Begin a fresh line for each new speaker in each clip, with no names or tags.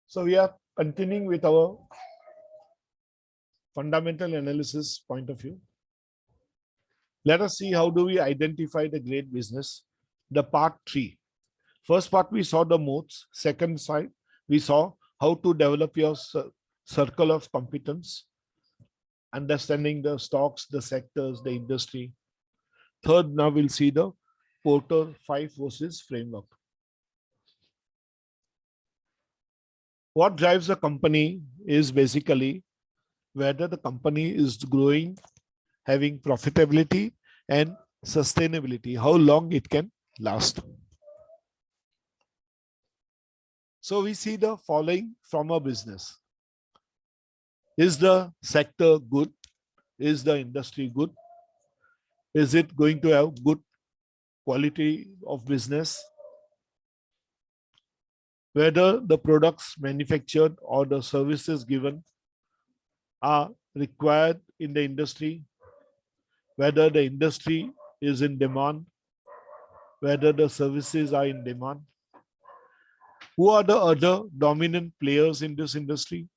So we are continuing with our fundamental analysis point of view. Let us see how do we identify the great business. The part 3. First part we saw the modes. Second side we saw how to develop your circle of competence, understanding the stocks, the sectors, the industry. Third, now we'll see the Porter 5 forces framework. What drives a company is basically whether the company is growing, having profitability and sustainability, how long it can last. So we see the following from a business. Is the sector good? Is the industry good? Is it going to have good quality of business? Whether the products manufactured or the services given are required in the industry, whether the industry is in demand, whether the services are in demand. Who are the other dominant players in this industry?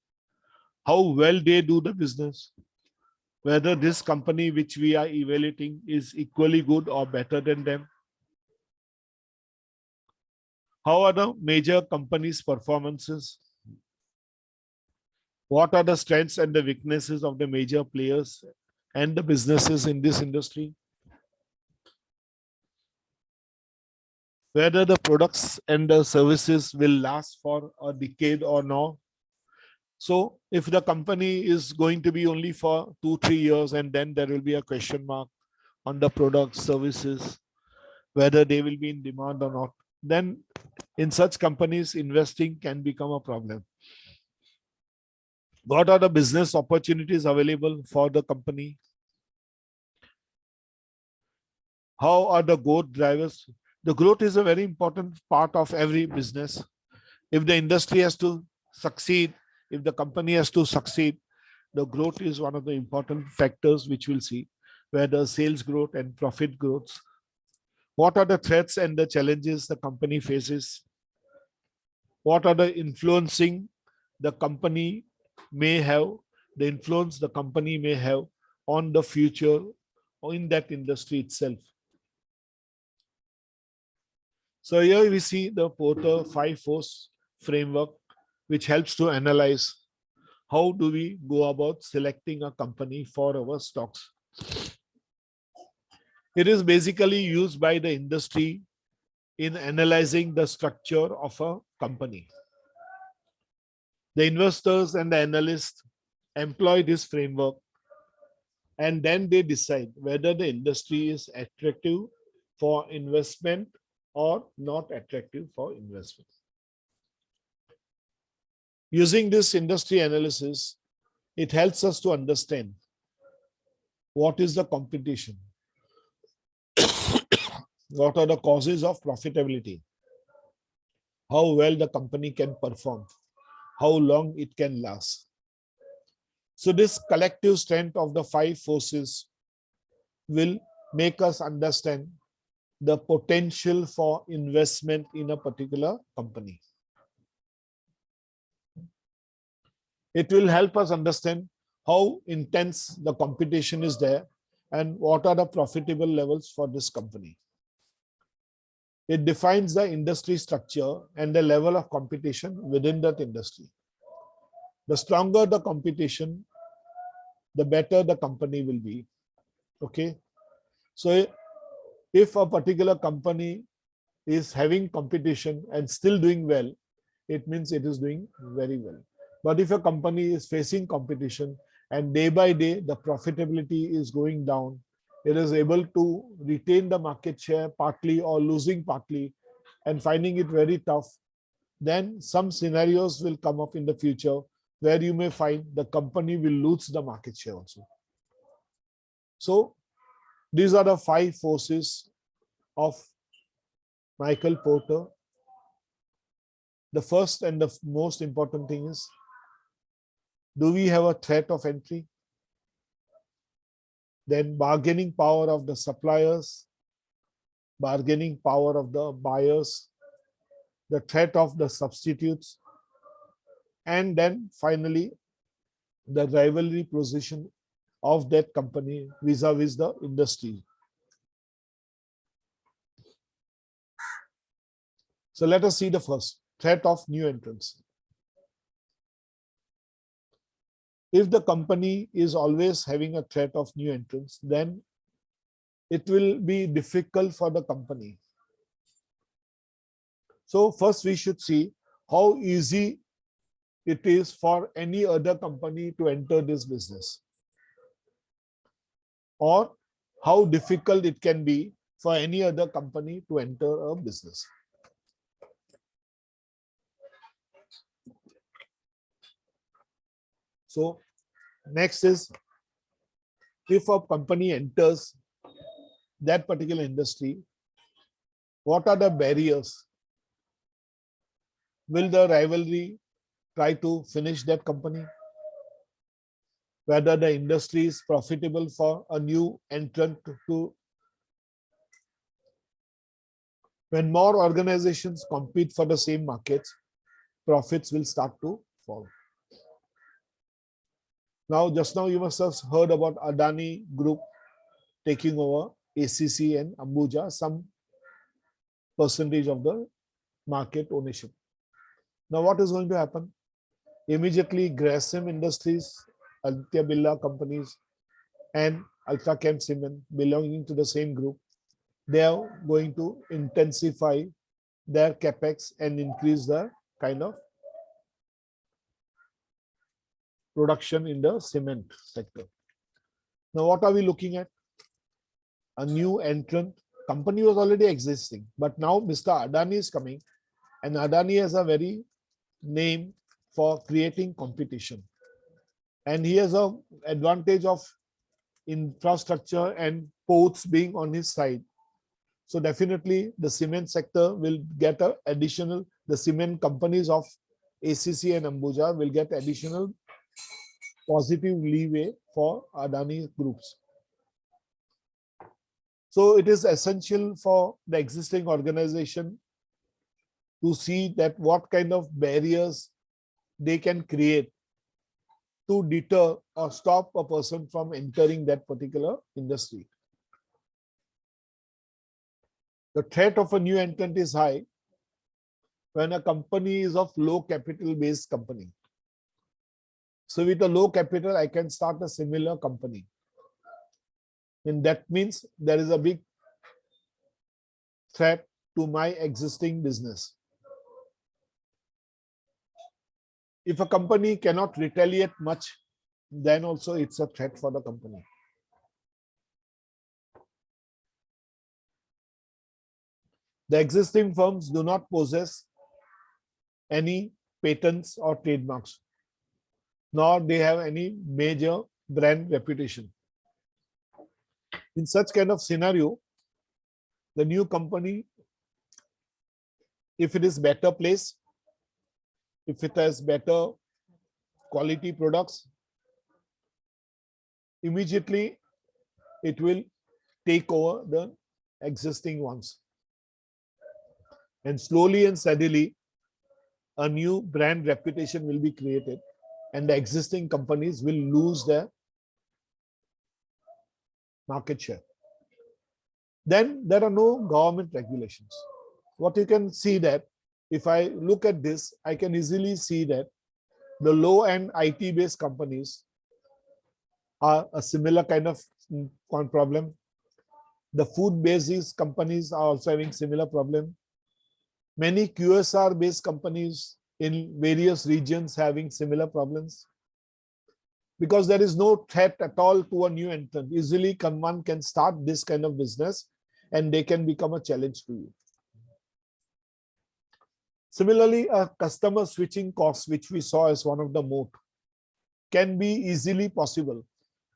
How well they do the business? Whether this company which we are evaluating is equally good or better than them. How are the major companies' performances? What are the strengths and the weaknesses of the major players and the businesses in this industry? Whether the products and the services will last for a decade or not. So if the company is going to be only for 2-3 years and then there will be a question mark on the products, services, whether they will be in demand or not, then in such companies, investing can become a problem. What are the business opportunities available for the company? How are the growth drivers? The growth is a very important part of every business. If the industry has to succeed, if the company has to succeed, the growth is one of the important factors which we'll see, where the sales growth and profit growth. What are the threats and the challenges the company faces? What are the influencing the company may have, the influence the company may have on the future or in that industry itself? So here we see the Porter 5 force framework, which helps to analyze how do we go about selecting a company for our stocks. It is basically used by the industry in analyzing the structure of a company. The investors and the analysts employ this framework and then they decide whether the industry is attractive for investment or not attractive for investment. Using this industry analysis, it helps us to understand what is the competition, what are the causes of profitability, how well the company can perform, how long it can last. So this collective strength of the 5 forces will make us understand the potential for investment in a particular company. It will help us understand how intense the competition is there and what are the profitable levels for this company. It defines the industry structure and the level of competition within that industry. The stronger the competition, the better the company will be. Okay. So if a particular company is having competition and still doing well, it means it is doing very well. But if a company is facing competition and day by day the profitability is going down, it is able to retain the market share partly or losing partly and finding it very tough, then some scenarios will come up in the future where you may find the company will lose the market share also. So these are the 5 forces of Michael Porter. The first and the most important thing is, do we have a threat of entry? Then bargaining power of the suppliers, bargaining power of the buyers, the threat of the substitutes, and then finally the rivalry position of that company vis-a-vis the industry. So let us see the first threat of new entrants. If the company is always having a threat of new entrants, then it will be difficult for the company. So first we should see how easy it is for any other company to enter this business, or how difficult it can be for any other company to enter a business. So next is, if a company enters that particular industry, what are the barriers? Will the rivalry try to finish that company? Whether the industry is profitable for a new entrant to. When more organizations compete for the same markets, profits will start to fall. Now, just now you must have heard about Adani Group taking over ACC and Ambuja, some percentage of the market ownership. Now, what is going to happen? Immediately, Grasim Industries, Aditya Birla companies, and Ultrachem Cement belonging to the same group, they are going to intensify their capex and increase the kind of production in the cement sector. Now, what are we looking at? A new entrant. Company was already existing, but now Mr. Adani is coming, and Adani has a very name for creating competition. And he has an advantage of infrastructure and ports being on his side. So definitely the cement sector will get a additional, the cement companies of ACC and Ambuja will get additional positive leeway for Adani groups. So it is essential for the existing organization to see that what kind of barriers they can create to deter or stop a person from entering that particular industry. The threat of a new entrant is high when a company is of low capital based company. So with a low capital, I can start a similar company. And that means there is a big threat to my existing business. If a company cannot retaliate much, then also it's a threat for the company. The existing firms do not possess any patents or trademarks, nor they have any major brand reputation. In such kind of scenario, the new company, if it is better placed, if it has better quality products, immediately it will take over the existing ones. And slowly and steadily, a new brand reputation will be created, and the existing companies will lose their market share. Then there are no government regulations. What you can see that if I look at this, I can easily see that the low-end IT-based companies are a similar kind of problem. The food-based companies are also having similar problem. Many QSR-based companies in various regions having similar problems. Because there is no threat at all to a new entrant. Easily one can start this kind of business and they can become a challenge to you. Similarly, a customer switching cost, which we saw as one of the moat, can be easily possible.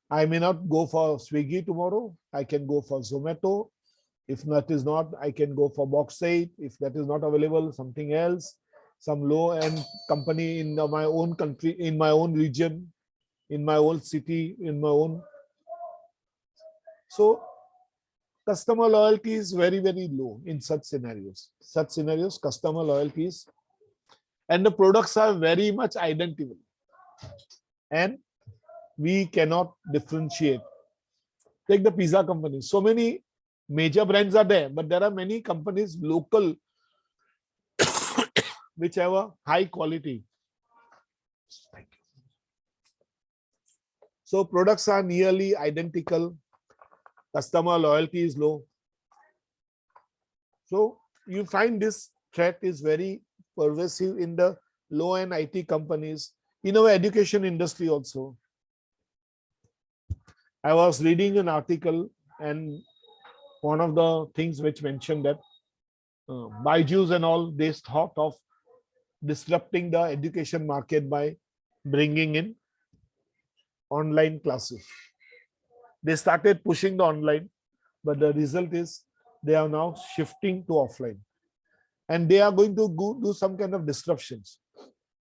I may not go for Swiggy tomorrow. I can go for Zomato. If that is not, I can go for Boxite. If that is not available, something else, some low-end company in my own country, in my own region, in my own city, in my own. So customer loyalty is very, very low in such scenarios. Such scenarios, customer loyalty is and the products are very much identical, and we cannot differentiate. Take the pizza company. So many major brands are there, but there are many companies local which have a high quality. Thank you. So products are nearly identical. Customer loyalty is low. So you find this threat is very pervasive in the low-end IT companies, in our education industry also. I was reading an article, and one of the things which mentioned that Byju's and all, they thought of disrupting the education market by bringing in online classes. They started pushing the online, but the result is they are now shifting to offline, and they are going to go do some kind of disruptions.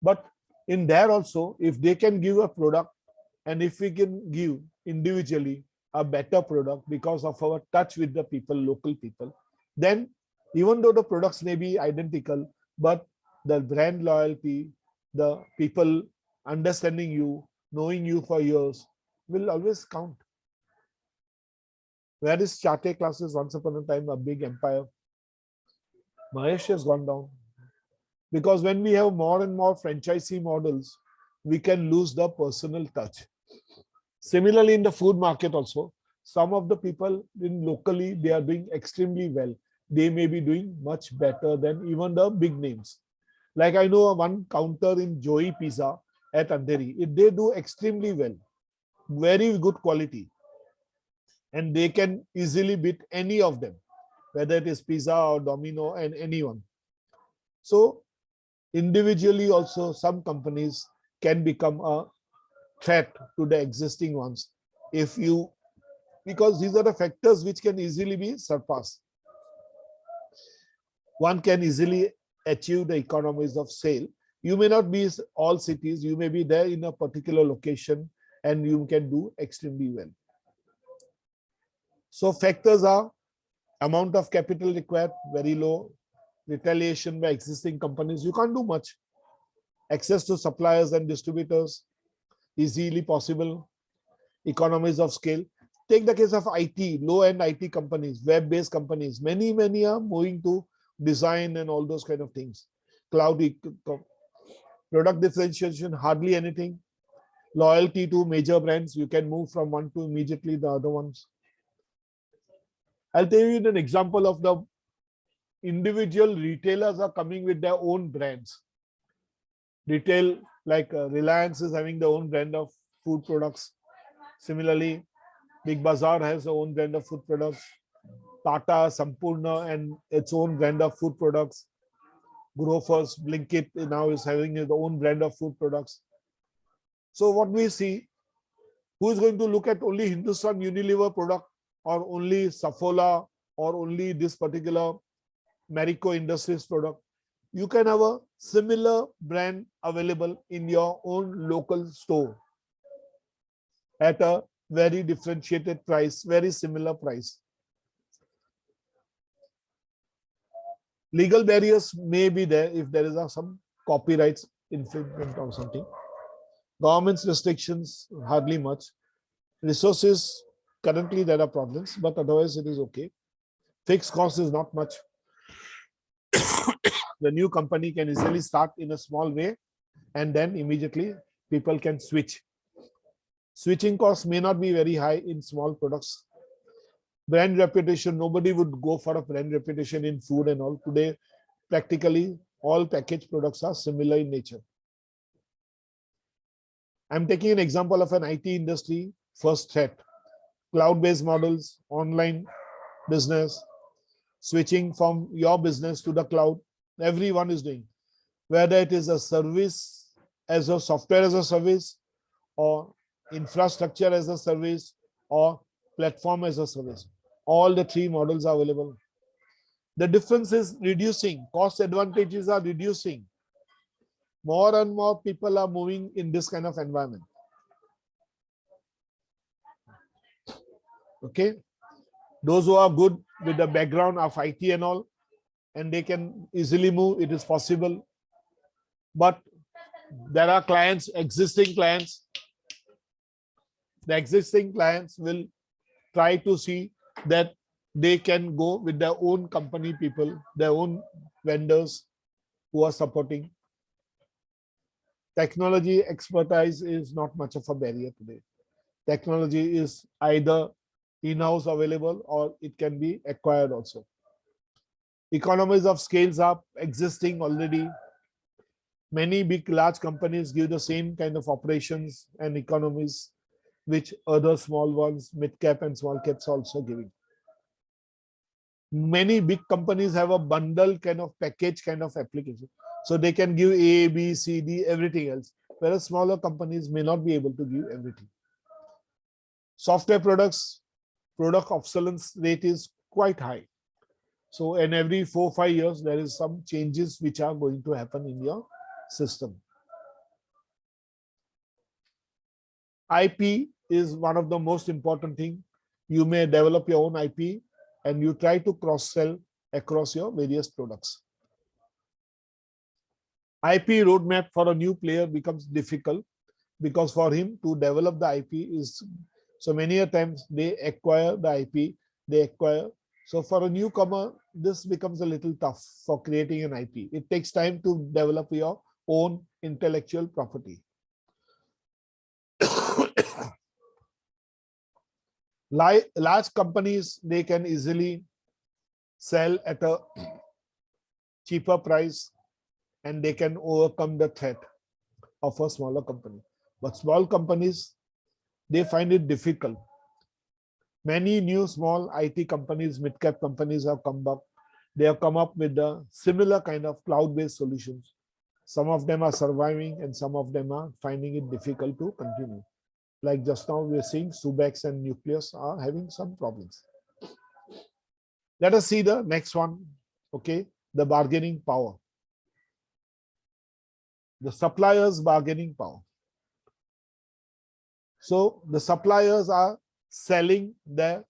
But in there also, if they can give a product, and if we can give individually a better product because of our touch with the people, local people, then even though the products may be identical, but the brand loyalty, the people understanding you, knowing you for years, will always count. Where is Chate classes? Once upon a time, a big empire. Mahesh has gone down. Because when we have more and more franchisee models, we can lose the personal touch. Similarly, in the food market also, some of the people in locally, they are doing extremely well. They may be doing much better than even the big names. Like I know one counter in Joey Pizza at Andheri. They do extremely well, very good quality. And they can easily beat any of them, whether it is Pizza or Domino and anyone. So individually also, some companies can become a threat to the existing ones if you, because these are the factors which can easily be surpassed. One can easily achieve the economies of scale. You may not be all cities, you may be there in a particular location, and you can do extremely well. So factors are amount of capital required, very low. Retaliation by existing companies, you can't do much. Access to suppliers and distributors, easily possible. Economies of scale. Take the case of IT, low-end IT companies, web-based companies. Many are moving to design and all those kind of things. Cloud product differentiation, hardly anything. Loyalty to major brands, you can move from one to immediately the other ones. I'll tell you an example of the individual retailers are coming with their own brands. Retail, like Reliance is having their own brand of food products. Similarly, Big Bazaar has their own brand of food products. Tata, Sampurna, and its own brand of food products. Grofers, Blinkit now is having its own brand of food products. So what we see, who is going to look at only Hindustan Unilever product, or only Saffola, or only this particular Marico Industries product? You can have a similar brand available in your own local store at a very differentiated price, very similar price. Legal barriers may be there if there is some copyrights infringement or something. Government's restrictions, hardly much. Resources, currently there are problems, but otherwise it is okay. Fixed cost is not much. The new company can easily start in a small way, and then immediately people can switch. Switching costs may not be very high in small products. Brand reputation, nobody would go for a brand reputation in food and all. Today, practically all packaged products are similar in nature. I'm taking an example of an IT industry first threat. Cloud-based models, online business, switching from your business to the cloud, everyone is doing. Whether it is a service as a software as a service, or infrastructure as a service, or platform as a service. All the three models are available. The difference is reducing. Cost advantages are reducing. More and more people are moving in this kind of environment. Okay. Those who are good with the background of IT and all, and they can easily move, it is possible. But there are clients, existing clients. The existing clients will try to see that they can go with their own company people, their own vendors who are supporting. Technology expertise is not much of a barrier today. Technology is either in-house available or it can be acquired also. Economies of scales are existing already. Many big, large companies give the same kind of operations and economies which other small ones, mid cap and small caps also giving. Many big companies have a bundle kind of package kind of application. So they can give A, B, C, D, everything else. Whereas smaller companies may not be able to give everything. Software products, product obsolescence rate is quite high. So in every 4-5 years, there is some changes which are going to happen in your system. IP is one of the most important thing. You may develop your own IP and you try to cross-sell across your various products. IP roadmap for a new player becomes difficult because for him to develop the IP is so many a times they acquire the IP, they acquire. So for a newcomer, this becomes a little tough for creating an IP. It takes time to develop your own intellectual property. Large companies, they can easily sell at a cheaper price and they can overcome the threat of a smaller company. But small companies, they find it difficult. Many new small IT companies, mid-cap companies have come up. They have come up with a similar kind of cloud-based solutions. Some of them are surviving and some of them are finding it difficult to continue. Like just now we are seeing Subex and Nucleus are having some problems. Let us see the next one. Okay, the bargaining power. The suppliers' bargaining power. So the suppliers are selling their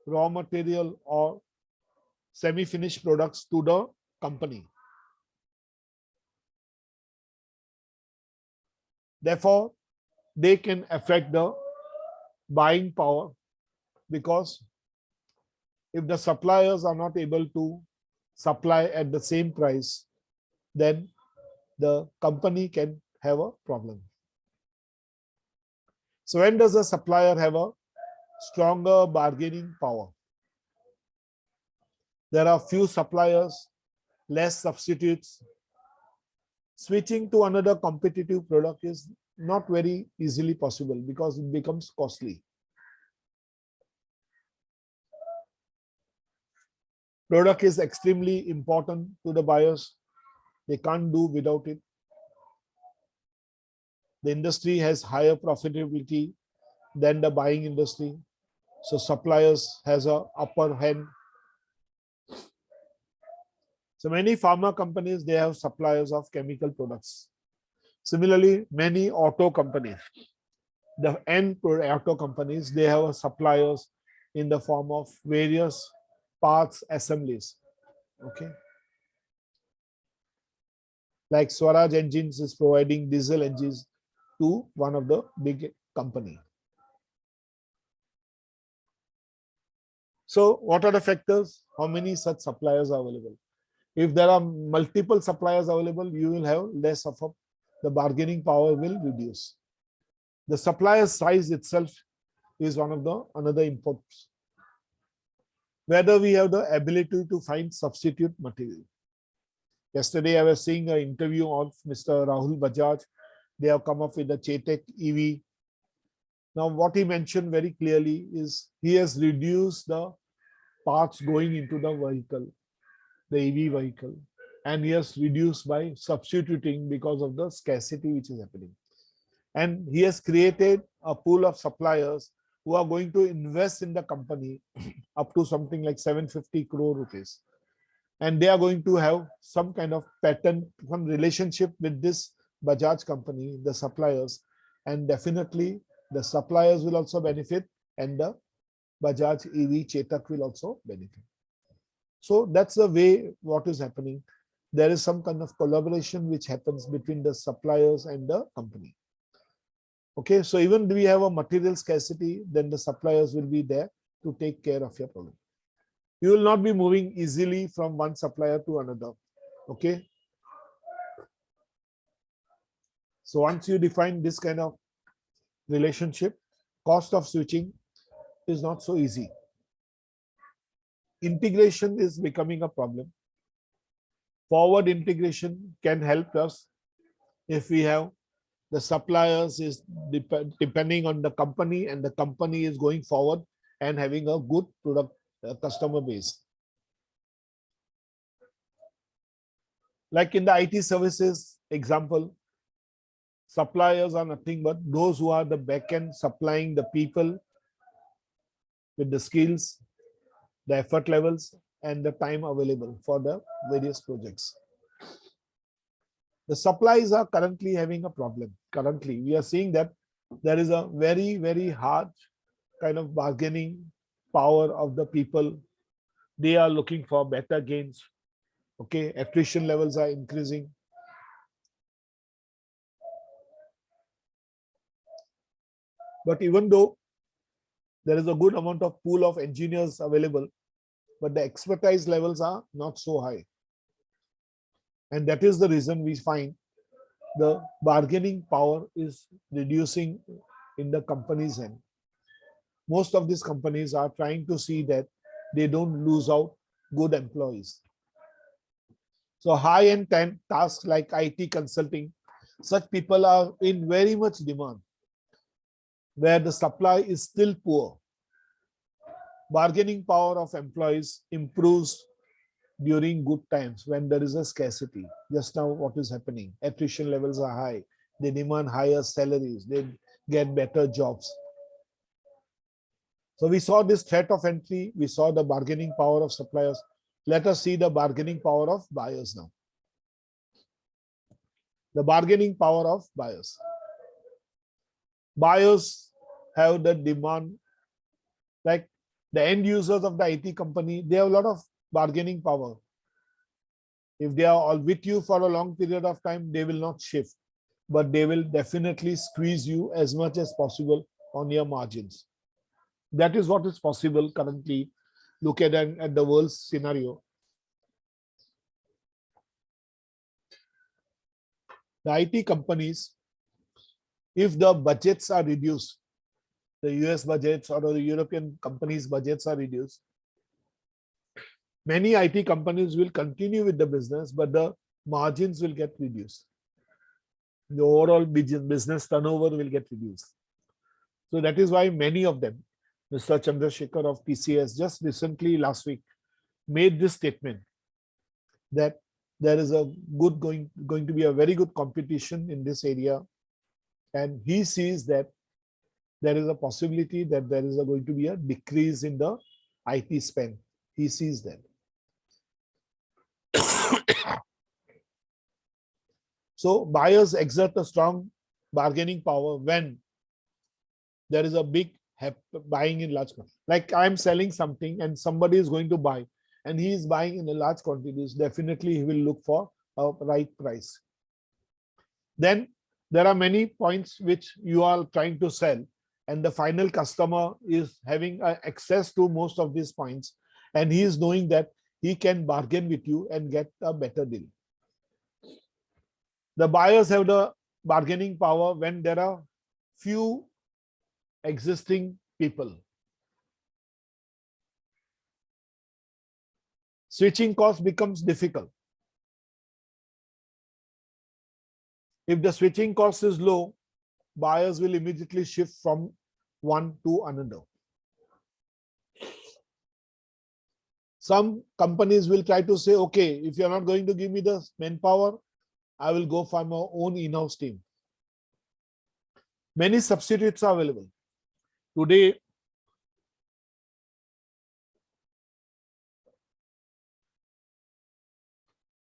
raw material or semi-finished products to the company. Therefore, they can affect the buying power because if the suppliers are not able to supply at the same price, then the company can have a problem. So when does a supplier have a stronger bargaining power? There are few suppliers, less substitutes. Switching to another competitive product is not very easily possible because it becomes costly. Product is extremely important to the buyers. They can't do without it. The industry has higher profitability than the buying industry. So suppliers has a upper hand. So many pharma companies, they have suppliers of chemical products. Similarly, many auto companies, the end auto companies, they have suppliers in the form of various parts assemblies. Okay. Like Swaraj Engines is providing diesel engines to one of the big company. So what are the factors? How many such suppliers are available? If there are multiple suppliers available, you will have less of the bargaining power will reduce. The supplier size itself is one of the another inputs. Whether we have the ability to find substitute material. Yesterday, I was seeing an interview of Mr. Rahul Bajaj. They have come up with the Chetak EV. Now, what he mentioned very clearly is he has reduced the parts going into the vehicle, the EV vehicle, and he has reduced by substituting because of the scarcity which is happening. And he has created a pool of suppliers who are going to invest in the company up to something like 750 crore rupees. And they are going to have some kind of patent, some relationship with this Bajaj company, the suppliers, and definitely the suppliers will also benefit and the Bajaj EV Chetak will also benefit. So that's the way what is happening. there is some kind of collaboration which happens between the suppliers and the company. Okay, so even if we have a material scarcity, then the suppliers will be there to take care of your problem. You will not be moving easily from one supplier to another. Okay. So once you define this kind of relationship, cost of switching is not so easy. Integration is becoming a problem. Forward integration can help us if we have the suppliers is depending on the company, and the company is going forward and having a good product customer base. Like in the IT services example, suppliers are nothing but those who are the backend supplying the people with the skills, the effort levels, and the time available for the various projects. The supplies are currently having a problem. Currently, we are seeing that there is a very, very hard kind of bargaining power of the people. They are looking for better gains. Okay, attrition levels are increasing. But even though there is a good amount of pool of engineers available, but the expertise levels are not so high. And that is the reason we find the bargaining power is reducing in the company's end. Most of these companies are trying to see that they don't lose out good employees. So high-end tasks like IT consulting, such people are in very much demand, where the supply is still poor. Bargaining power of employees improves during good times when there is a scarcity. Just now what is happening, attrition levels are high, they demand higher salaries, they get better jobs. So we saw this threat of entry, we saw the bargaining power of suppliers. Let us see the bargaining power of buyers now. The bargaining power of buyers. Buyers have the demand, like the end users of the IT company, they have a lot of bargaining power. If they are all with you for a long period of time, they will not shift, but they will definitely squeeze you as much as possible on your margins. That is what is possible currently. Look at the world scenario. The IT companies, if the budgets are reduced, the US budgets or the European companies' budgets are reduced, many IT companies will continue with the business, but the margins will get reduced. The overall business turnover will get reduced. So that is why many of them, Mr. Chandrasekhar of TCS just recently last week made this statement that there is a good going to be a very good competition in this area, and he sees that there is a possibility that there is going to be a decrease in the IT spend. He sees that. So buyers exert a strong bargaining power when there is a big buying in large quantities. Like I'm selling something and somebody is going to buy, and he is buying in a large quantities. Definitely he will look for a right price. Then there are many points which you are trying to sell, and the final customer is having access to most of these points, and he is knowing that he can bargain with you and get a better deal. The buyers have the bargaining power when there are few existing people. Switching cost becomes difficult. If the switching cost is low, buyers will immediately shift from one to another. Some companies will try to say, okay, if you're not going to give me the manpower, I will go for my own in-house team. Many substitutes are available. Today,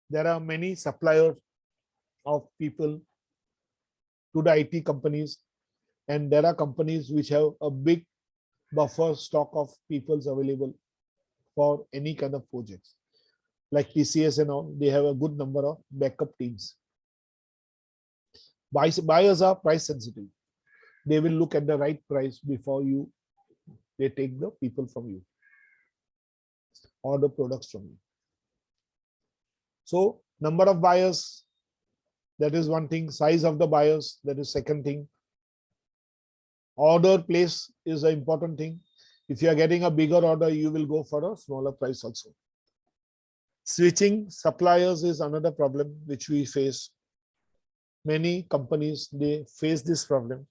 there are many suppliers of people to the IT companies, and there are companies which have a big buffer stock of peoples available for any kind of projects. like TCS and all, they have a good number of backup teams. Buyers are price sensitive. They will look at the right price before they take the people from you or the products from you. So number of buyers, that is one thing. Size of the buyers, that is second thing. Order place is an important thing. If you are getting a bigger order, you will go for a smaller price also. Switching suppliers is another problem which we face. Many companies, they face this problem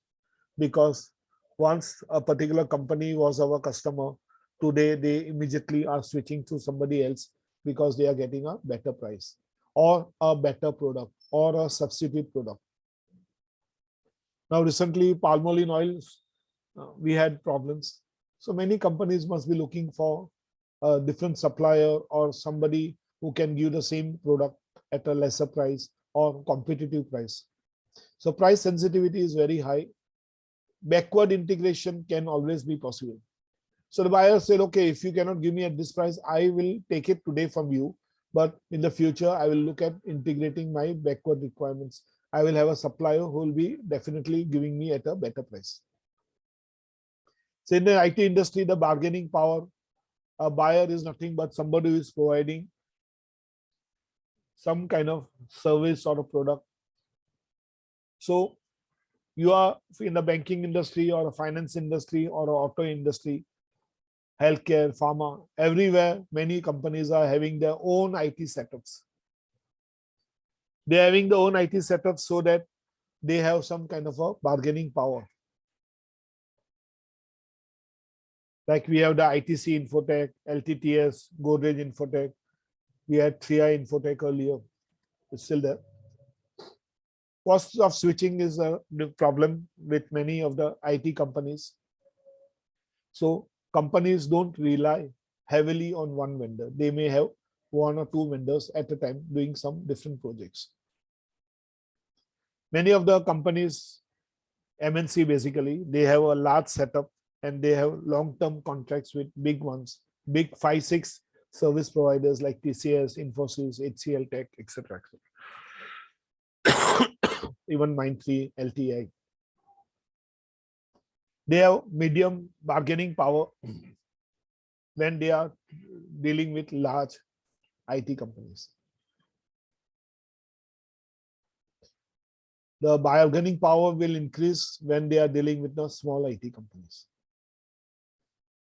because once a particular company was our customer, today they immediately are switching to somebody else because they are getting a better price or a better product or a substitute product. Now recently Palmolive oil, we had problems. So many companies must be looking for a different supplier or somebody who can give the same product at a lesser price or competitive price. So price sensitivity is very high. Backward integration can always be possible. So the buyer said, okay, if you cannot give me at this price, I will take it today from you. But in the future, I will look at integrating my backward requirements. I will have a supplier who will be definitely giving me at a better price. So in the IT industry, the bargaining power, a buyer is nothing but somebody who is providing some kind of service or a product. So you are in the banking industry or a finance industry or an auto industry, healthcare, pharma, everywhere, many companies are having their own IT setups. They're having their own IT setups so that they have some kind of a bargaining power. Like we have the ITC Infotech, LTTS, Godrej Infotech. We had 3i Infotech earlier. It's still there. Cost of switching is a problem with many of the IT companies. So companies don't rely heavily on one vendor. They may have one or two vendors at a time doing some different projects. Many of the companies, MNC basically, they have a large setup and they have long-term contracts with big ones, big 5-6 service providers like TCS, Infosys, HCL Tech, etc. Even Mindtree, L2IA. They have medium bargaining power when they are dealing with large IT companies. The bargaining power will increase when they are dealing with the small IT companies.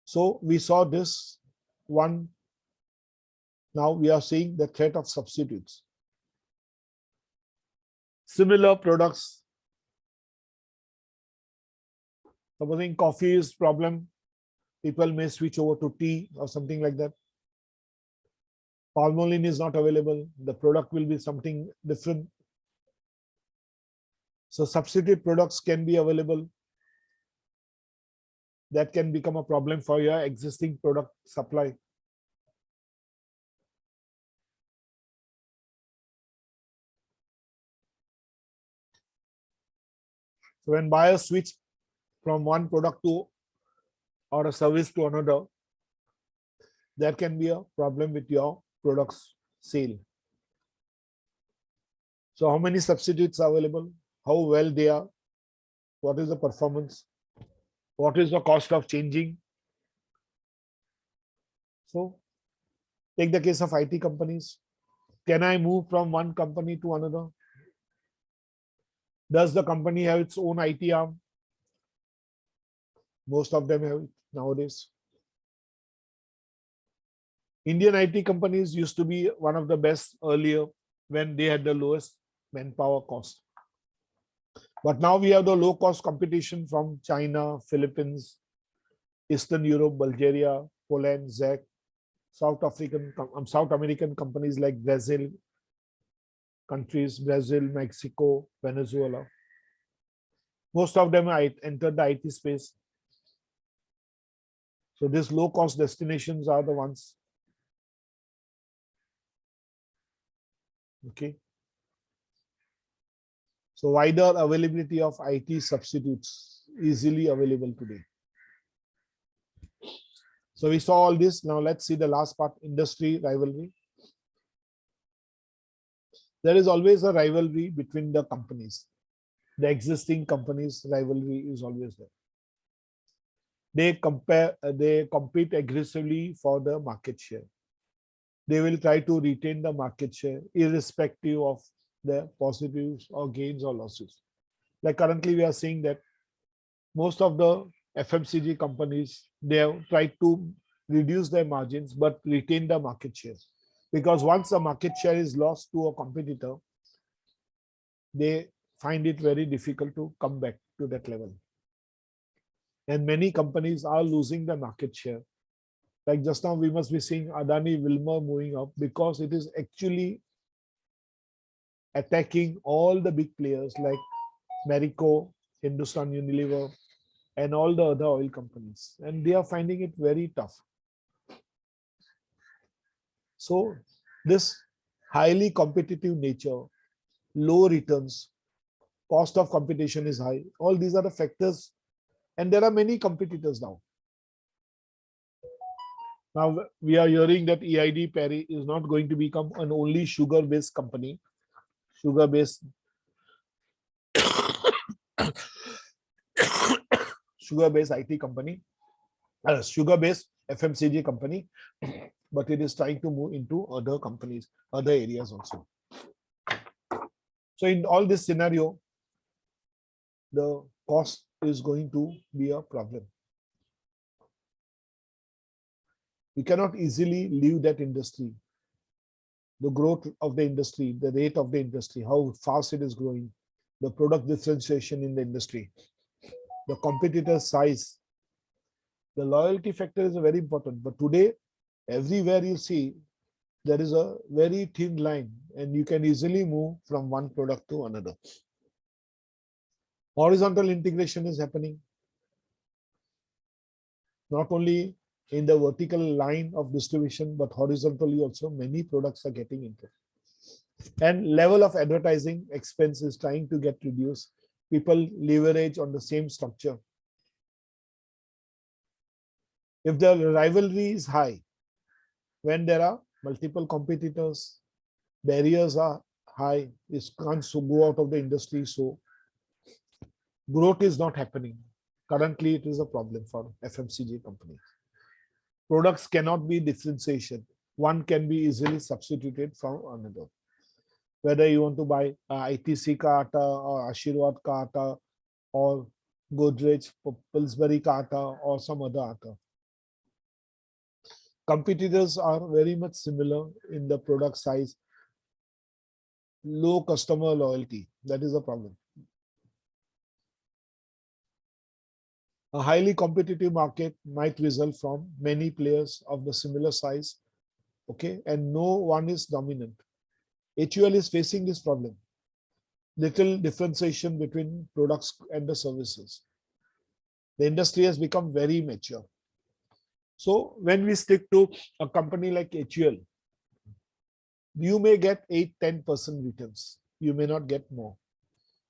So we saw this one. Now we are seeing the threat of substitutes. Similar products. Supposing coffee is problem, people may switch over to tea or something like that. Palmolive is not available. The product will be something different. So substitute products can be available. That can become a problem for your existing product supply. So when buyers switch from one product to or a service to another, there can be a problem with your product's sale. So how many substitutes are available? How well they are? What is the performance? What is the cost of changing? So take the case of IT companies. Can I move from one company to another? Does the company have its own IT arm? Most of them have it nowadays. Indian IT companies used to be one of the best earlier when they had the lowest manpower cost. But now we have the low cost competition from China, Philippines, Eastern Europe, Bulgaria, Poland, Czech, South American companies like Brazil, Brazil, Mexico, Venezuela. Most of them entered the IT space. So these low cost destinations are the ones. Okay. So wider availability of IT substitutes easily available today. So we saw all this. Now let's see the last part, industry rivalry. There is always a rivalry between the companies. The existing companies' rivalry is always there. They compete aggressively for the market share. They will try to retain the market share irrespective of the positives or gains or losses. Like currently, we are seeing that most of the FMCG companies, they have tried to reduce their margins but retain the market share. Because once the market share is lost to a competitor, they find it very difficult to come back to that level. And many companies are losing the market share. Like just now, we must be seeing Adani Wilmar moving up because it is actually attacking all the big players like Marico, Hindustan Unilever, and all the other oil companies. And they are finding it very tough. So this highly competitive nature, low returns, cost of competition is high. All these are the factors. And there are many competitors now. Now we are hearing that EID Perry is not going to become an only sugar-based company, sugar-based IT company, sugar-based FMCG company, but it is trying to move into other companies, other areas also. So in all this scenario, the cost is going to be a problem. We cannot easily leave that industry. The growth of the industry, the rate of the industry, how fast it is growing, the product differentiation in the industry, the competitor size, the loyalty factor is very important. But today, everywhere you see, there is a very thin line and you can easily move from one product to another. Horizontal integration is happening. Not only in the vertical line of distribution, but horizontally also many products are getting into. And level of advertising expense is trying to get reduced. People leverage on the same structure. If the rivalry is high, when there are multiple competitors, barriers are high, it can't go out of the industry, so growth is not happening. Currently, it is a problem for FMCG companies. Products cannot be differentiation. One can be easily substituted from another. Whether you want to buy ITC ka atta or Ashirwad ka atta or Godrej Pillsbury ka atta or some other atta. Competitors are very much similar in the product size. Low customer loyalty, that is a problem. A highly competitive market might result from many players of the similar size, okay, and no one is dominant. HUL is facing this problem. Little differentiation between products and the services. The industry has become very mature. So when we stick to a company like HUL, you may get 8-10% returns. You may not get more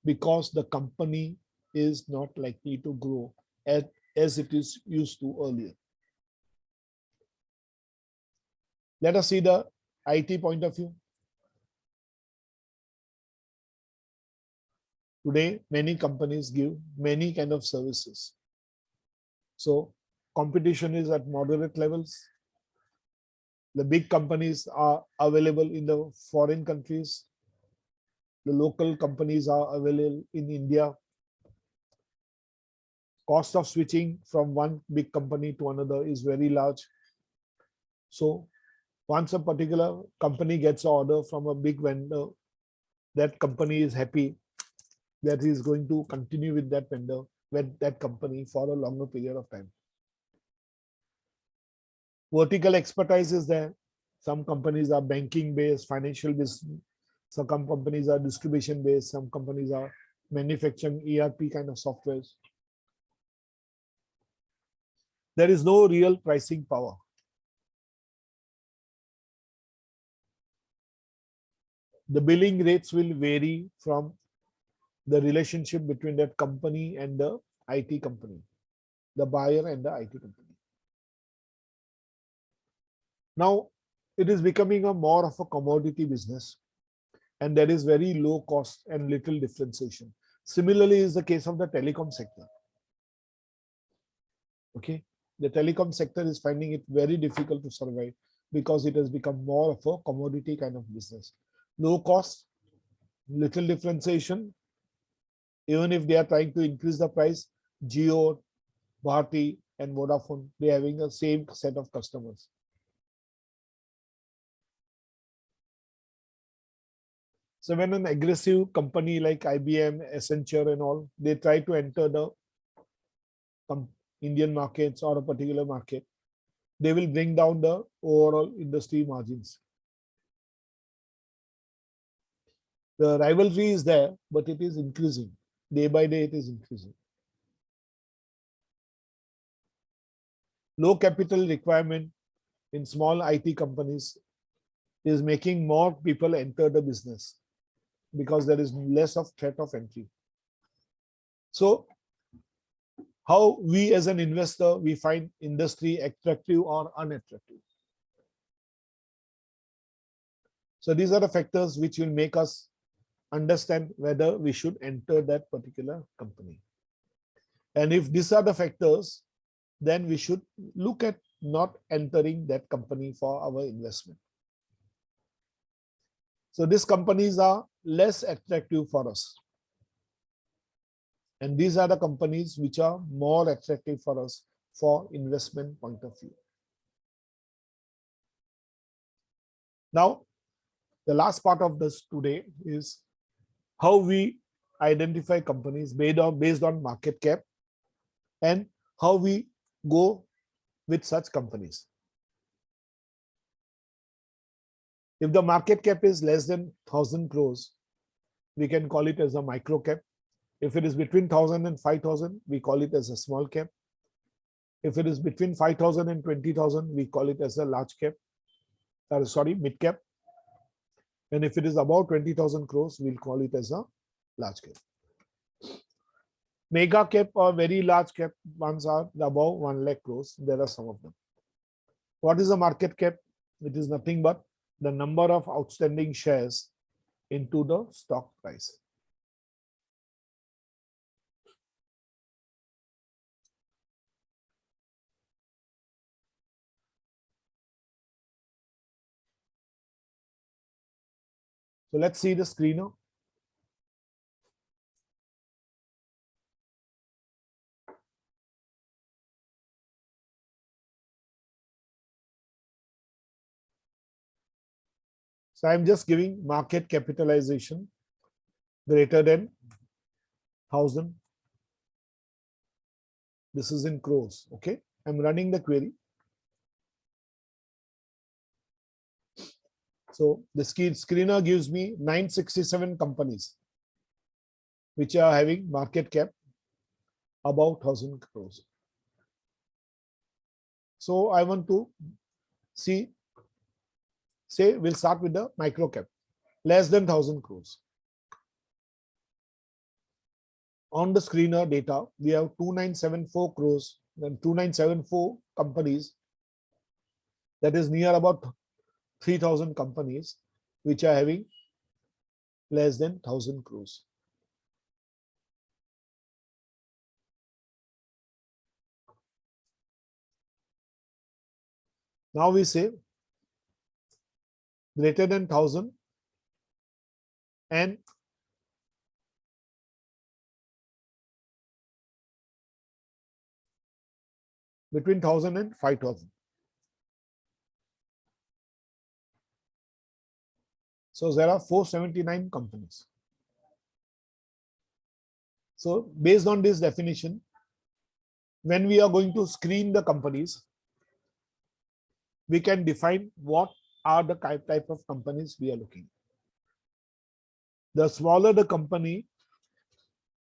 because the company is not likely to grow as it is used to earlier. Let us see the IT point of view. Today, many companies give many kind of services. So competition is at moderate levels. The big companies are available in the foreign countries. The local companies are available in India. Cost of switching from one big company to another is very large. So once a particular company gets an order from a big vendor, that company is happy that he is going to continue with that vendor, with that company for a longer period of time. Vertical expertise is there. Some companies are banking based, financial business. Some companies are distribution based. Some companies are manufacturing ERP kind of softwares. There is no real pricing power. The billing rates will vary from the relationship between that company and the IT company, the buyer and the IT company. Now, it is becoming a more of a commodity business. and there is very low cost and little differentiation. Similarly is the case of the telecom sector. Okay, the telecom sector is finding it very difficult to survive because it has become more of a commodity kind of business. Low cost, little differentiation. Even if they are trying to increase the price, Jio, Bharti, and Vodafone, they are having the same set of customers. So when an aggressive company like IBM, Accenture, and all, they try to enter the Indian markets or a particular market, they will bring down the overall industry margins. The rivalry is there, but it is increasing. Day by day, it is increasing. Low capital requirement in small IT companies is making more people enter the business because there is less of threat of entry. So how we as an investor, we find industry attractive or unattractive. So these are the factors which will make us understand whether we should enter that particular company. And if these are the factors, then we should look at not entering that company for our investment. So these companies are less attractive for us. And these are the companies which are more attractive for us for investment point of view. Now, the last part of this today is how we identify companies based on market cap and how we go with such companies. If the market cap is less than 1,000 crores, we can call it as a micro cap. If it is between 1,000 and 5,000, we call it as a small cap. If it is between 5,000 and 20,000, we call it as a large cap. Mid cap. And if it is above 20,000 crores, we'll call it as a large cap. Mega cap or very large cap ones are above 1 lakh crores. There are some of them. What is the market cap? It is nothing but the number of outstanding shares into the stock price. So let's see the screener. So I'm just giving market capitalization greater than 1,000. This is in crores. Okay, I'm running the query. So the screener gives me 967 companies which are having market cap about 1,000 crores. So I want to see, say we'll start with the micro cap, less than 1,000 crores. On the screener data, we have 2974 crores, then 2974 companies. That is near about 3,000 companies which are having less than 1,000 crores. Now we say greater than 1,000 and between 1,000 and 5,000. So there are 479 companies. So based on this definition, when we are going to screen the companies, we can define what are the type of companies we are looking. The smaller the company,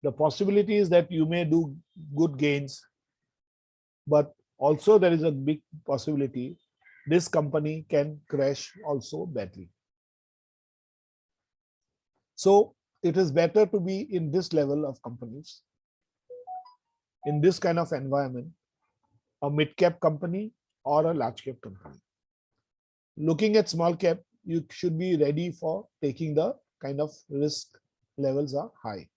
the possibility is that you may do good gains, but also there is a big possibility this company can crash also badly. So it is better to be in this level of companies, in this kind of environment, a mid-cap company or a large cap company. Looking at small cap, you should be ready for taking the kind of risk levels are high.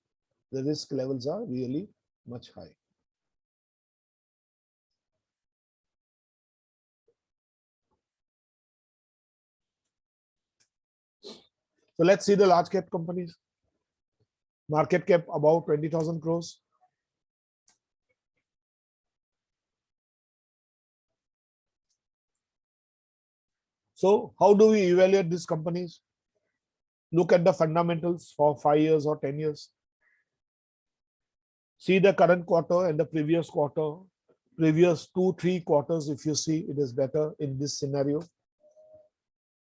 The risk levels are really much high. So let's see the large cap companies. Market cap about 20,000 crores. So how do we evaluate these companies? Look at the fundamentals for 5 years or 10 years. See the current quarter and the previous quarter, previous 2-3 quarters. If you see, it is better in this scenario.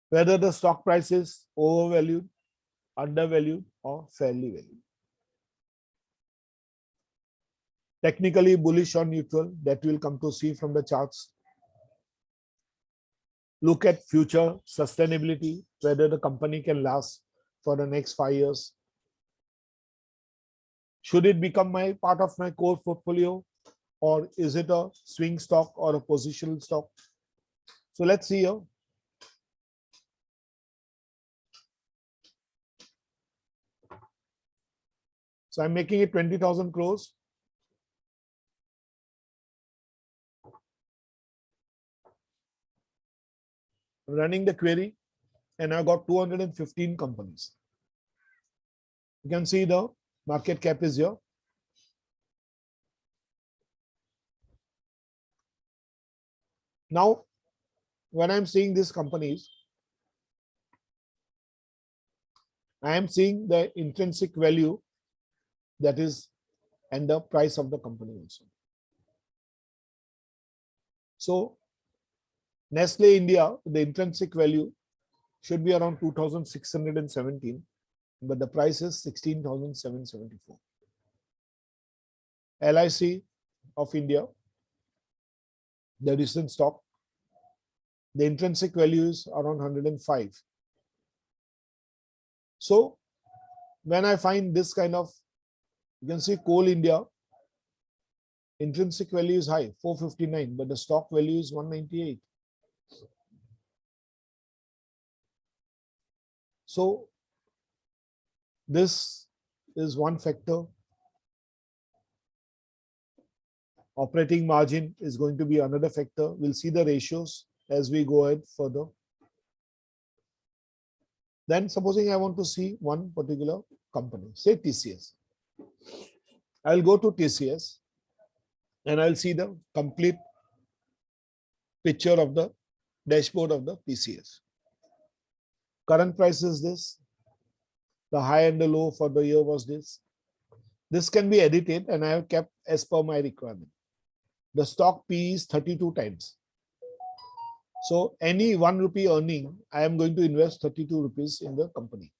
Whether the stock price is overvalued, undervalued, or fairly valued. Technically bullish or neutral, that we'll come to see from the charts. Look at future sustainability, whether the company can last for the next 5 years. Should it become part of my core portfolio, or is it a swing stock or a positional stock? So let's see here. So I'm making it 20,000 crores. Running the query, and I got 215 companies. You can see the market cap is here. Now, when I'm seeing these companies, I am seeing the intrinsic value, that is, and the price of the company also. So Nestle India, the intrinsic value should be around 2,617, but the price is 16,774. LIC of India, the recent stock, the intrinsic value is around 105. So when I find this kind of, you can see Coal India, intrinsic value is high, 459, but the stock value is 198. So this is one factor. Operating margin is going to be another factor. We'll see the ratios as we go ahead further. Then supposing I want to see one particular company, say TCS. I'll go to TCS and I'll see the complete picture of the dashboard of the TCS. Current price is this. The high and the low for the year was this. This can be edited and I have kept as per my requirement. The stock P is 32 times. So any 1 rupee earning, I am going to invest 32 rupees in the company.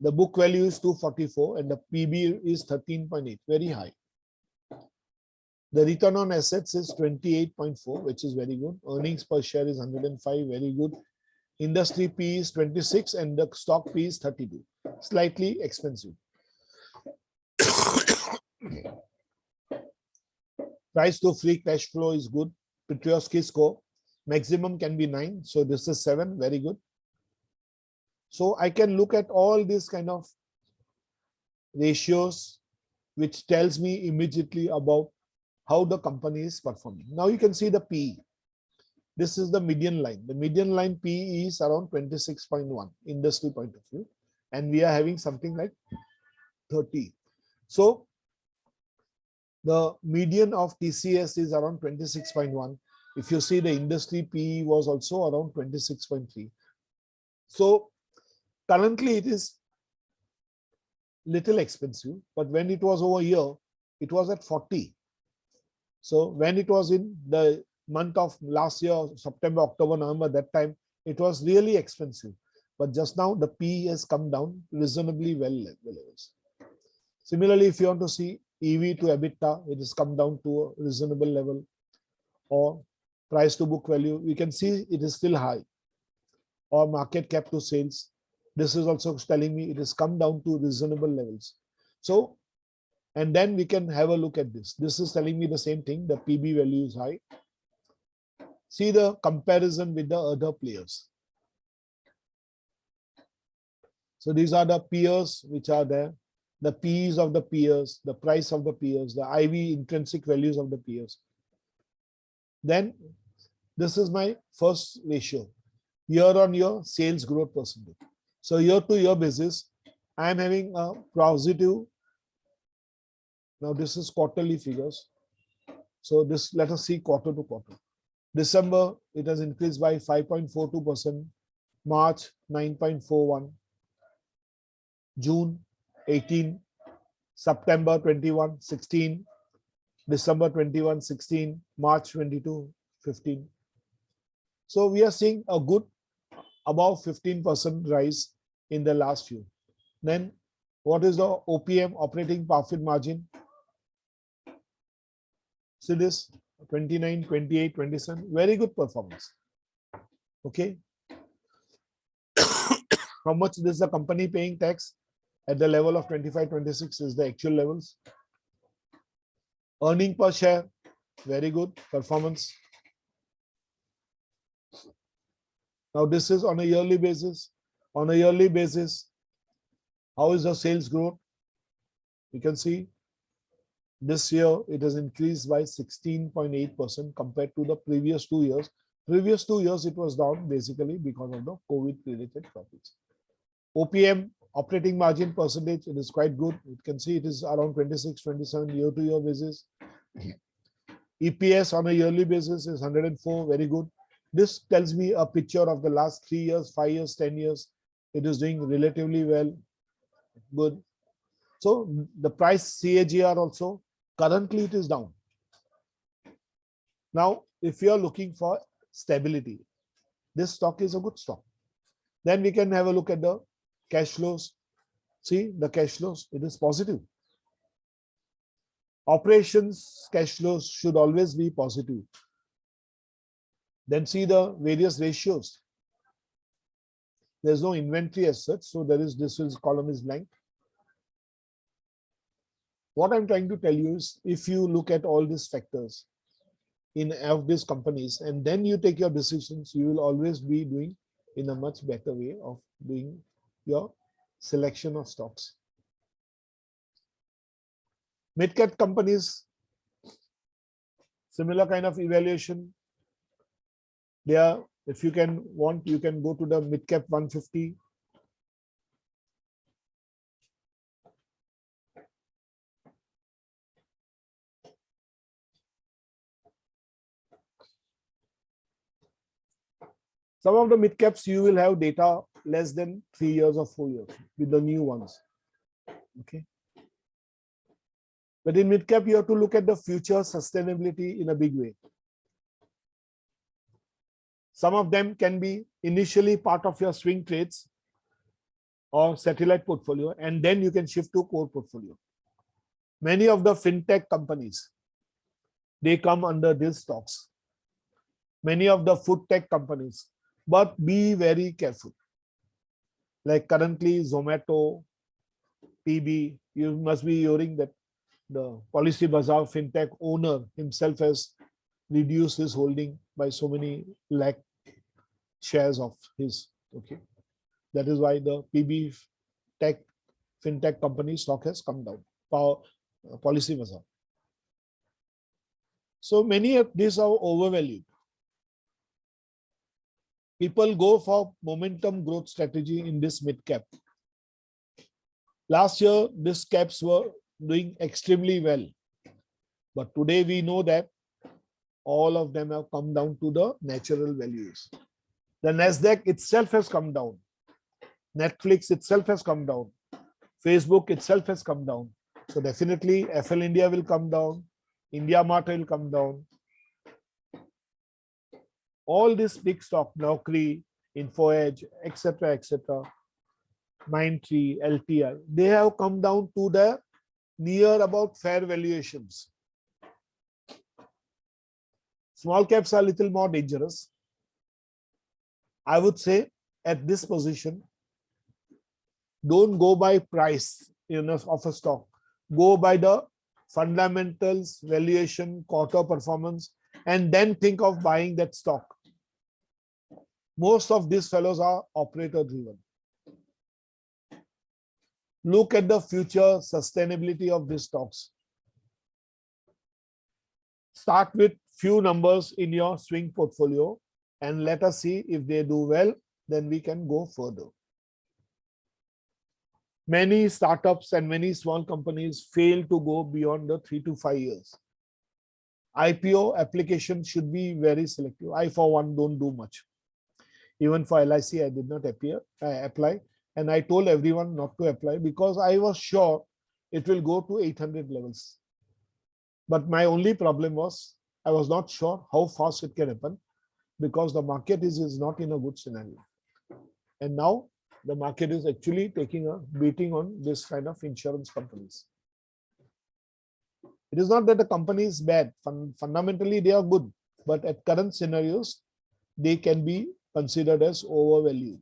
The book value is 244 and the PB is 13.8, very high. The return on assets is 28.4, which is very good. Earnings per share is 105, very good. Industry P is 26 and the stock P is 32, slightly expensive. Price to free cash flow is good. Petrosky score, maximum can be 9. So this is 7, very good. So I can look at all these kind of ratios, which tells me immediately about how the company is performing. Now you can see the PE. This is the median line. The median line PE is around 26.1 industry point of view. And we are having something like 30. So the median of TCS is around 26.1. If you see the industry PE was also around 26.3. So currently it is little expensive, but when it was over here, it was at 40. So when it was in the month of last year, September, October, November, that time, it was really expensive. But just now the PE has come down reasonably well levels. Similarly, if you want to see EV to EBITDA, it has come down to a reasonable level, or price to book value, we can see it is still high, or market cap to sales. This is also telling me it has come down to reasonable levels. So, and then we can have a look at this. This is telling me the same thing. The PB value is high. See the comparison with the other players. So these are the peers which are there, the P's of the peers, the price of the peers, the IV intrinsic values of the peers. Then this is my first ratio, year-on-year sales growth percentage. So year-to-year basis, I am having a positive. Now this is quarterly figures. So this, let us see quarter to quarter. December, it has increased by 5.42%, March 9.41, June 18, September 21, 16, December 21, 16, March 22, 15. So we are seeing a good above 15% rise in the last few. Then what is the OPM, operating profit margin? See this 29, 28, 27, very good performance. Okay. How much is the company paying tax? At the level of 25, 26 is the actual levels. Earning per share, very good performance. Now this is on a yearly basis. On a yearly basis, how is the sales growth? You can see this year it has increased by 16.8% compared to the previous 2 years. Previous 2 years it was down basically because of the COVID related topics. OPM, operating margin percentage, it is quite good. You can see it is around 26, 27 year-to-year basis. EPS on a yearly basis is 104, very good. This tells me a picture of the last 3 years, 5 years, 10 years. It is doing relatively well, good. So the price CAGR also, currently it is down. Now, if you are looking for stability, this stock is a good stock. Then we can have a look at the cash flows. See the cash flows, it is positive. Operations cash flows should always be positive. Then see the various ratios. There's no inventory as such, so there is, this column is blank. What I'm trying to tell you is, if you look at all these factors in of these companies and then you take your decisions, you will always be doing in a much better way of doing your selection of stocks. Mid-cap companies, similar kind of evaluation. They are, if you can want, you can go to the mid-cap 150. Some of the mid caps you will have data less than 3 years or 4 years with the new ones. Okay. But in mid cap, you have to look at the future sustainability in a big way. Some of them can be initially part of your swing trades or satellite portfolio, and then you can shift to core portfolio. Many of the fintech companies, they come under these stocks. Many of the food tech companies, but be very careful. Like currently Zomato, PB, you must be hearing that the Policy Bazaar fintech owner himself has reduced his holding by so many lakh shares of his. Okay, that is why the PB tech fintech company stock has come down. Policy Bazaar. So many of these are overvalued. People go for momentum growth strategy in this mid cap. Last year, these caps were doing extremely well. But today we know that all of them have come down to the natural values. The Nasdaq itself has come down. Netflix itself has come down. Facebook itself has come down. So definitely FL India will come down. India Mart will come down. All this big stock, Naukri, InfoEdge, etc., Mindtree, L2IA, they have come down to the near about fair valuations. Small caps are a little more dangerous. I would say at this position, don't go by price of a stock. Go by the fundamentals, valuation, quarter performance, and then think of buying that stock. Most of these fellows are operator driven. Look at the future sustainability of these stocks. Start with few numbers in your swing portfolio and let us see if they do well, then we can go further. Many startups and many small companies fail to go beyond the 3 to 5 years. IPO application should be very selective. I, for one, don't do much. Even for LIC, I did not apply. And I told everyone not to apply because I was sure it will go to 800 levels. But my only problem was I was not sure how fast it can happen because the market is not in a good scenario. And now the market is actually taking a beating on this kind of insurance companies. It is not that the company is bad. Fundamentally, they are good. But at current scenarios, they can be considered as overvalued.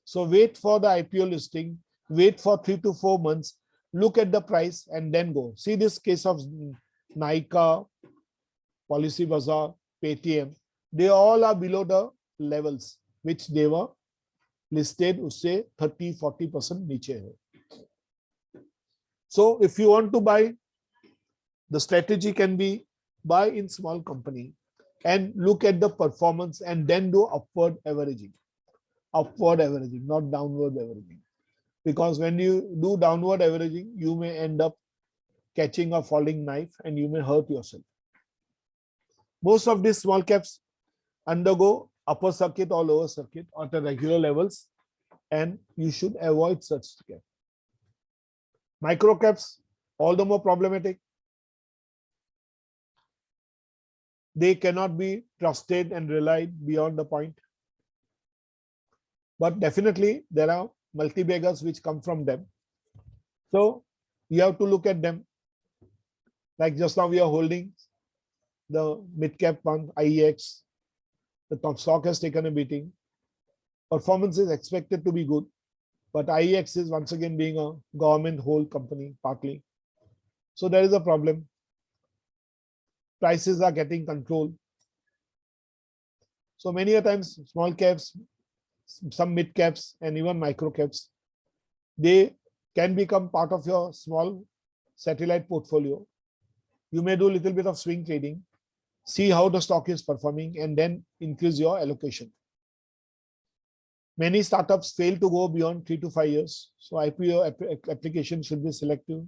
So wait for the IPO listing, wait for 3 to 4 months, look at the price and then go. See this case of Nykaa, Policy Bazaar, Paytm, they all are below the levels which they were listed, usse 30-40% niche hai. So if you want to buy, the strategy can be buy in small company and look at the performance and then do upward averaging, not downward averaging. Because when you do downward averaging, you may end up catching a falling knife and you may hurt yourself. Most of these small caps undergo upper circuit or lower circuit at the regular levels, and you should avoid such cap. Micro caps, all the more problematic. They cannot be trusted and relied beyond the point. But definitely there are multi-baggers which come from them. So you have to look at them. Like just now we are holding the mid-cap one, IEX. The top stock has taken a beating. Performance is expected to be good, but IEX is once again being a government hold company partly. So there is a problem. Prices are getting controlled. So many a times small caps, some mid caps and even micro caps, they can become part of your small satellite portfolio. You may do a little bit of swing trading, see how the stock is performing and then increase your allocation. Many startups fail to go beyond 3 to 5 years. So IPO application should be selective.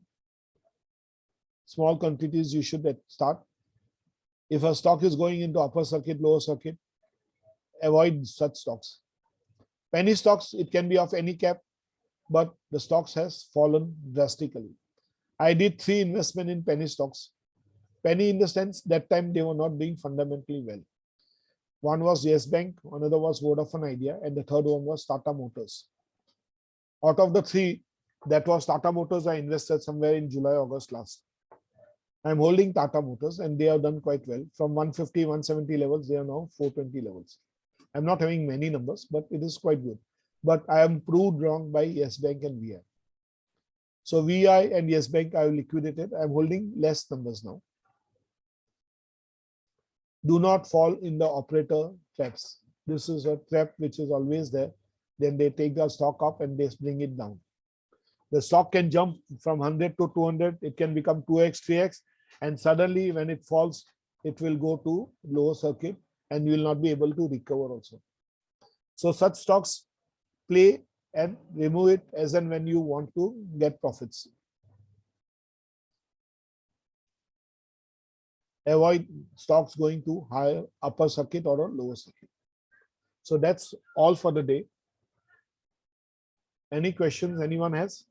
Small quantities you should start. If a stock is going into upper circuit, lower circuit, avoid such stocks. Penny stocks, it can be of any cap, but the stocks has fallen drastically. I did 3 investments in penny stocks. Penny in the sense that time they were not doing fundamentally well. One was Yes Bank, another was Vodafone Idea, and the third one was Tata Motors. Out of the 3, that was Tata Motors, I invested somewhere in July, August last. I'm holding Tata Motors and they have done quite well. From 150, 170 levels, they are now 420 levels. I'm not having many numbers, but it is quite good. But I am proved wrong by Yes Bank and VI. So VI and Yes Bank I have liquidated. I'm holding less numbers now. Do not fall in the operator traps. This is a trap which is always there. Then they take the stock up and they bring it down. The stock can jump from 100 to 200. It can become 2x, 3x. And suddenly when it falls, it will go to lower circuit and you will not be able to recover also. So such stocks, play and remove it as and when you want to get profits. Avoid stocks going to higher upper circuit or a lower circuit. So that's all for the day. Any questions anyone has?